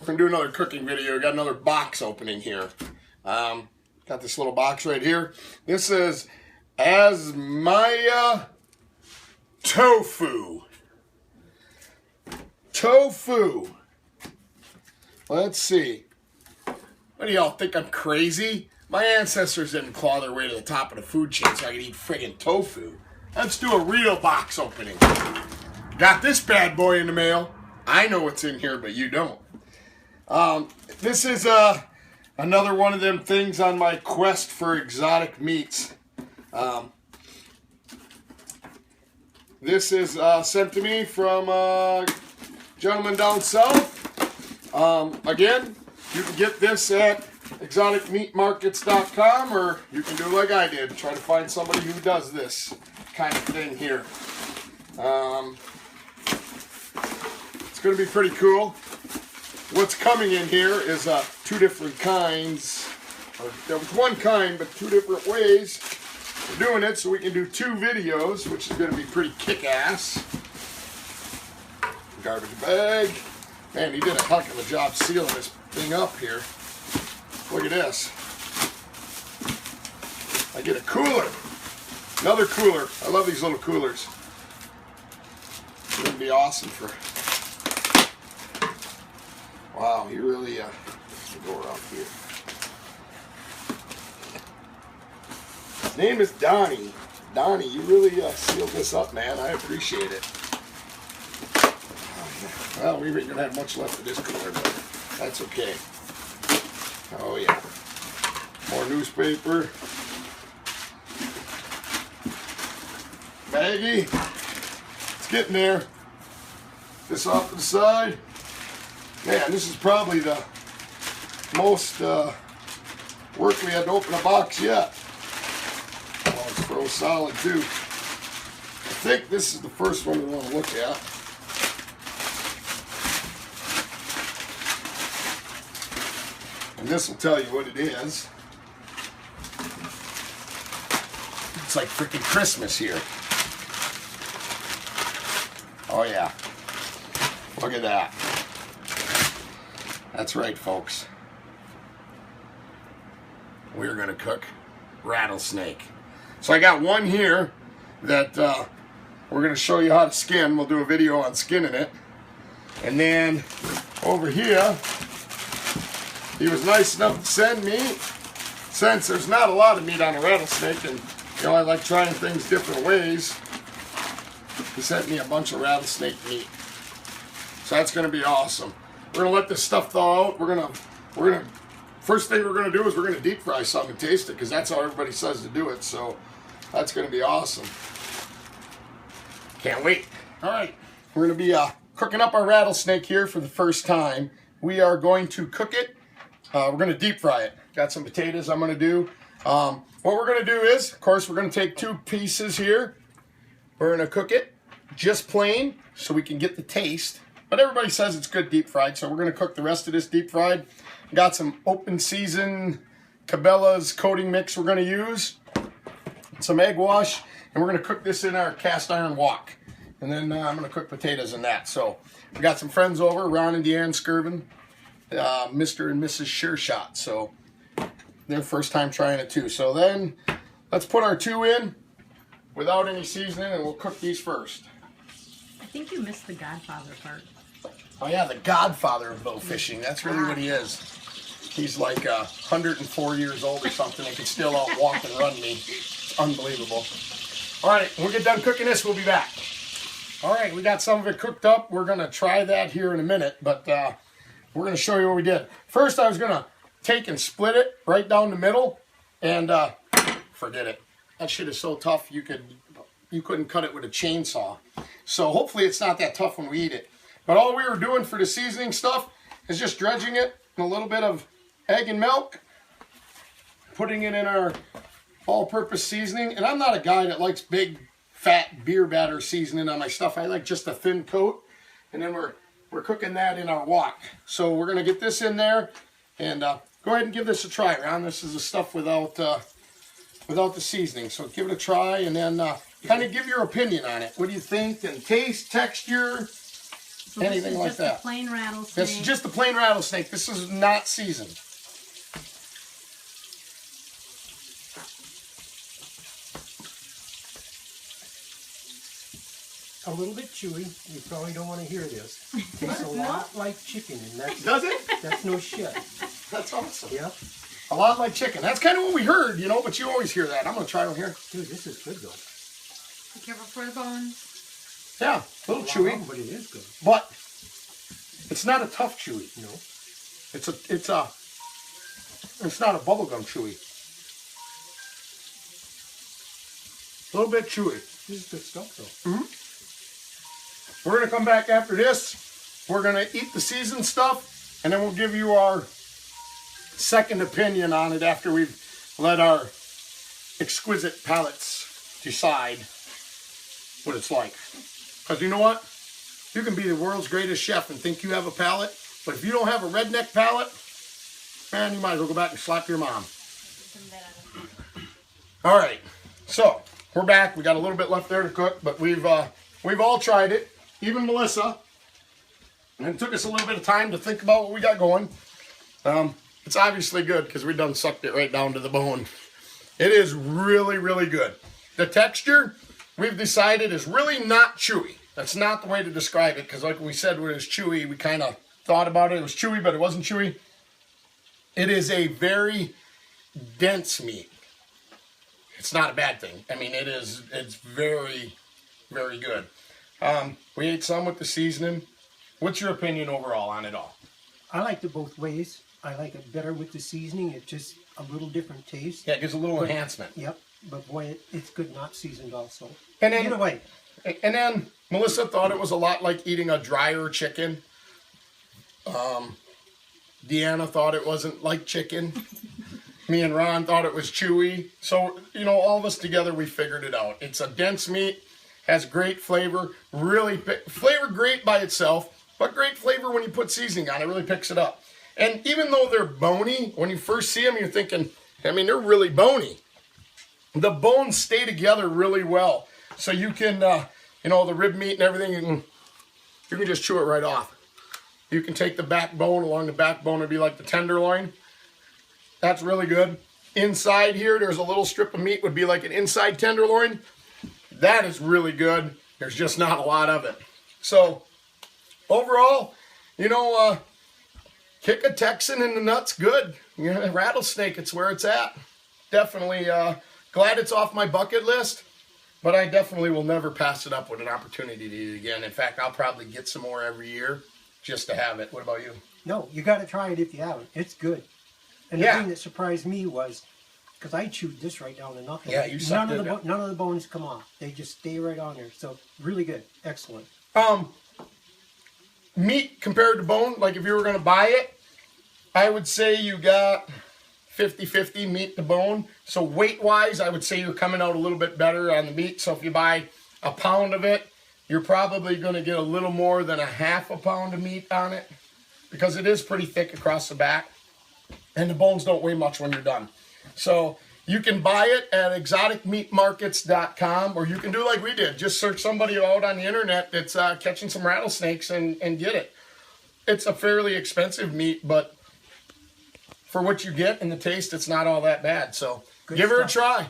We're gonna do another cooking video. Got another box opening here. Got this little box right here. This is Asmaya tofu. Tofu. Let's see. What do y'all think, I'm crazy? My ancestors didn't claw their way to the top of the food chain so I could eat friggin' tofu. Let's do a real box opening. Got this bad boy in the mail. I know what's in here, but you don't. This is another one of them things on my quest for exotic meats. This is sent to me from a gentleman down south. Again, you can get this at exoticmeatmarkets.com, or you can do like I did, try to find somebody who does this kind of thing here. It's going to be pretty cool. What's coming in here is two different kinds, or there was one kind, but two different ways. We're doing it so we can do two videos, which is going to be pretty kick-ass. Garbage bag. Man, he did a heck of a job sealing this thing up here. Look at this. I get a cooler. Another cooler. I love these little coolers. It's going to be awesome for... Wow, he really... go around here. His name is Donnie. Donnie, you really sealed this up, man. I appreciate it. Well, we ain't gonna have much left of this cooler, but that's okay. Oh yeah. More newspaper. Maggie. It's getting there. This off to the side. Man, this is probably the most work we had to open a box yet. Oh, it's real solid too. I think this is the first one we want to look at. And this will tell you what it is. It's like freaking Christmas here. Oh yeah. Look at that. That's right, folks. We're gonna cook rattlesnake. So I got one here that we're gonna show you how to skin. We'll do a video on skinning it. And then over here, he was nice enough to send me, since there's not a lot of meat on a rattlesnake, and you know I like trying things different ways, he sent me a bunch of rattlesnake meat. So that's gonna be awesome. We're gonna let this stuff thaw out. We're gonna first thing we're gonna do is we're gonna deep fry some and taste it, because that's how everybody says to do it. So that's gonna be awesome. Can't wait. All right, we're gonna be cooking up our rattlesnake here for the first time. We are going to cook it. We're going to deep fry it. Got some potatoes I'm going to do. What we're going to do is, of course, we're going to take two pieces here. We're going to cook it just plain so we can get the taste. But everybody says it's good deep fried, so we're going to cook the rest of this deep fried. Got some open season Cabela's coating mix we're going to use. Some egg wash. And we're going to cook this in our cast iron wok. And then I'm going to cook potatoes in that. So we got some friends over, Ron and Deanne Skirvin. Mr. and Mrs. Sure-Shot, so their first time trying it too. So then let's put our two in without any seasoning, and we'll cook these first. I think you missed the Godfather part. Oh yeah, the godfather of bow fishing. That's really what he is. He's like 104 years old or something and can still out walk and run me. It's unbelievable. All right, when we get done cooking this, we'll be back. All right, we got some of it cooked up. We're gonna try that here in a minute, but we're going to show you what we did. First, I was going to take and split it right down the middle, and forget it. That shit is so tough you couldn't cut it with a chainsaw. So hopefully it's not that tough when we eat it. But all we were doing for the seasoning stuff is just dredging it in a little bit of egg and milk, putting it in our all-purpose seasoning. And I'm not a guy that likes big, fat beer batter seasoning on my stuff. I like just a thin coat, and then we're cooking that in our wok. So we're going to get this in there, and go ahead and give this a try, Ron. This is the stuff without the seasoning. So give it a try, and then kind of give your opinion on it. What do you think? And taste, texture, So anything like this is just that. a plain rattlesnake. This is just a plain rattlesnake. This is not seasoned. A little bit chewy. You probably don't want to hear this. Tastes a lot like chicken, and Does it? that's no shit. That's awesome. Yeah. A lot like chicken. That's kind of what we heard, you know, but you always hear that. I'm going to try it here. Dude, this is good though. Be careful for the bones. Yeah, a little chewy, But it is good. but it's not a tough chewy. No. It's not a bubblegum chewy. A little bit chewy. This is good stuff though. Mm-hmm. We're going to come back after this. We're going to eat the seasoned stuff, and then we'll give you our second opinion on it after we've let our exquisite palates decide what it's like. Because you know what? You can be the world's greatest chef and think you have a palate, but if you don't have a redneck palate, man, you might as well go back and slap your mom. All right, so we're back. We got a little bit left there to cook, but we've all tried it, even Melissa. And it took us a little bit of time to think about what we got going. It's obviously good because we done sucked it right down to the bone. It is really, really good. The texture, we've decided, is really not chewy. That's not the way to describe it because like we said, when it was chewy, we kind of thought about it. It was chewy, but it wasn't chewy. It is a very dense meat. It's not a bad thing. I mean, it's very, very good. We ate some with the seasoning. What's your opinion overall on it all? I liked it both ways. I like it better with the seasoning. It's just a little different taste. Yeah, it gives a little enhancement. Yep. But boy, it's good not seasoned also. And then, Either way. And then Melissa thought it was a lot like eating a drier chicken. Deanna thought it wasn't like chicken. Me and Ron thought it was chewy. So, you know, all of us together, we figured it out. It's a dense meat, has great flavor, really flavor great by itself, but great flavor when you put seasoning on it, really picks it up. And even though they're bony, when you first see them, you're thinking, I mean, they're really bony. The bones stay together really well. So you can, you know, the rib meat and everything, you can just chew it right off. You can take the backbone, along the backbone would be like the tenderloin. That's really good. Inside here, there's a little strip of meat, would be like an inside tenderloin. That is really good. There's just not a lot of it. So, overall, you know, kick a Texan in the nuts, good. You know, rattlesnake, it's where it's at. Definitely glad it's off my bucket list, but I definitely will never pass it up with an opportunity to eat it again. In fact, I'll probably get some more every year just to have it. What about you? No, you got to try it if you haven't. It's good. And the thing that surprised me was, because I chewed this right down to nothing. Yeah, you sucked it. None of the bones come off. They just stay right on there. So, really good. Excellent. Meat compared to bone, like if you were going to buy it, I would say you got 50-50 meat to bone. So weight-wise, I would say you're coming out a little bit better on the meat. So if you buy a pound of it, you're probably going to get a little more than a half a pound of meat on it because it is pretty thick across the back. And the bones don't weigh much when you're done. So you can buy it at exoticmeatmarkets.com, or you can do like we did. Just search somebody out on the internet that's catching some rattlesnakes and get it. It's a fairly expensive meat, but for what you get and the taste, it's not all that bad. So give her a try.